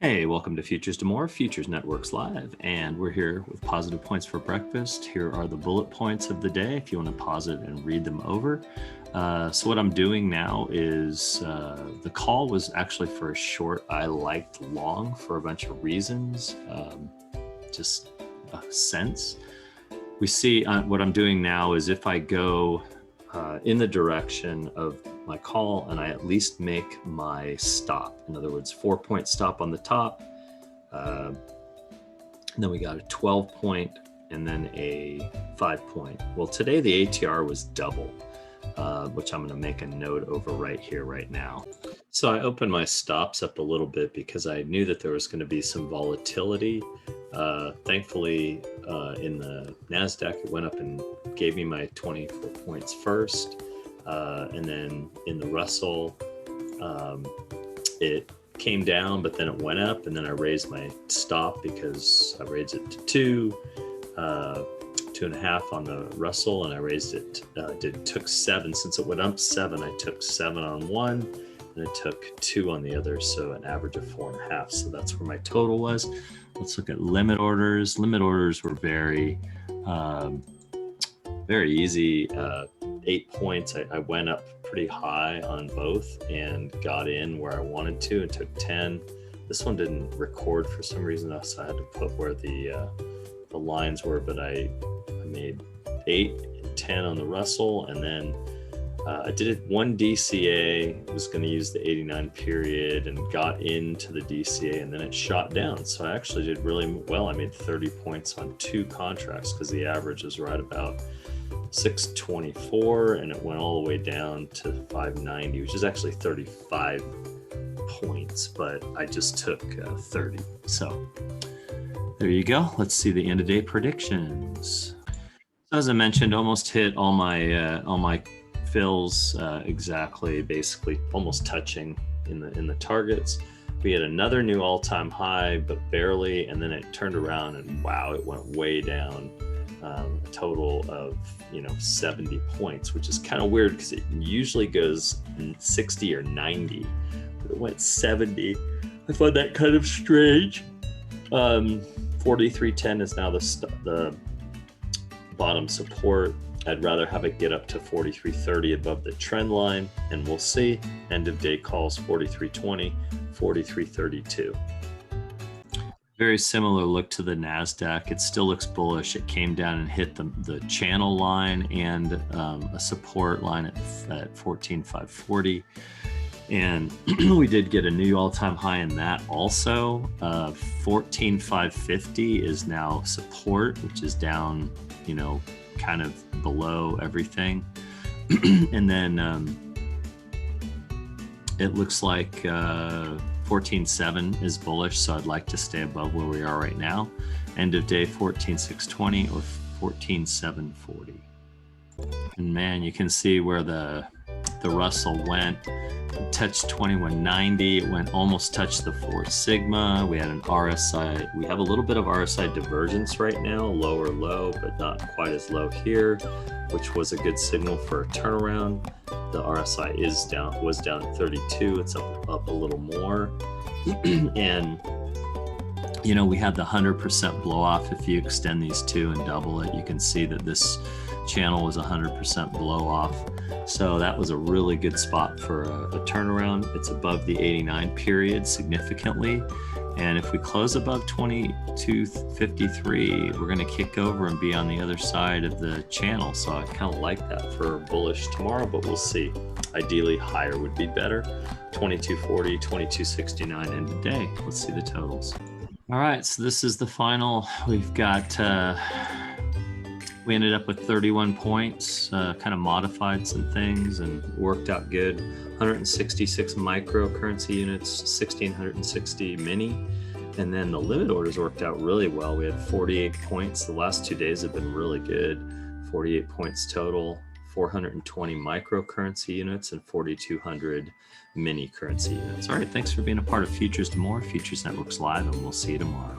Hey, welcome to Futures to More, Futures Networks Live, and we're here with positive points for breakfast. Here are the bullet points of the day if you want to pause it and read them over. So what I'm doing now is the call was actually for a short. I liked long for a bunch of reasons, just a sense. We see what I'm doing now is if I go in the direction of my call and I at least make my stop. In other words, 4-point stop on the top. Then we got a 12-point and then a 5-point. Well, today the ATR was double, which I'm going to make a note over right here, right now. So I opened my stops up a little bit because I knew that there was going to be some volatility. Thankfully, in the NASDAQ, it went up and gave me my 24 points first. And then in the Russell, it came down, but then it went up, and then I raised my stop because I raised it to 2.5 on the Russell, and I raised it, took 7. Since it went up 7, I took 7 on one, and I took 2 on the other, so an average of 4.5. So that's where my total was. Let's look at limit orders. Limit orders were very easy. 8 points. I went up pretty high on both and got in where I wanted to and took 10. This one didn't record for some reason, so I had to put where the lines were, but I made 8 and 10 on the Russell, and then I did it one DCA, was going to use the 89 period and got into the DCA, and then it shot down. So I actually did really well. I made 30 points on 2 contracts because the average is right about 624, and it went all the way down to 590, which is actually 35 points, but I just took 30. So there you go. Let's see the end of day predictions. So as I mentioned, almost hit all my fills exactly, basically almost touching in the targets. We had another new all-time high, but barely, and then it turned around and wow, it went way down. A total of 70 points, which is kind of weird because it usually goes 60 or 90, but it went 70. I find that kind of strange. 43.10 is now the bottom support. I'd rather have it get up to 43.30 above the trend line, and we'll see. End of day calls 43.20, 43.32. Very similar look to the NASDAQ. It still looks bullish. It came down and hit the channel line and a support line at 14,540. And we did get a new all-time high in that also. 14,550 is now support, which is down, kind of below everything. And then it looks like 14.7 is bullish, so I'd like to stay above where we are right now. End of day 14.620 or 14.740. And man, you can see where the Russell went. It touched 2190. It went almost touched the 4 sigma. We had an RSI. We have a little bit of RSI divergence right now, lower low, but not quite as low here, which was a good signal for a turnaround. The RSI was down at 32. It's up a little more. And we had the 100% blow off. If you extend these two and double it, you can see that this channel was 100% blow off. So that was a really good spot for a turnaround. It's above the 89 period significantly. And if we close above 2253, we're going to kick over and be on the other side of the channel. So I kind of like that for bullish tomorrow, but we'll see. Ideally, higher would be better. 2240, 2269 end of day. Let's see the totals. All right, so this is the final. We've got, we ended up with 31 points, kind of modified some things and worked out good. 166 microcurrency units, 1,660 mini. And then the limit orders worked out really well. We had 48 points. The last 2 days have been really good. 48 points total, 420 microcurrency units and 4,200 mini currency units. All right, thanks for being a part of Futures to More, Futures Networks Live, and we'll see you tomorrow.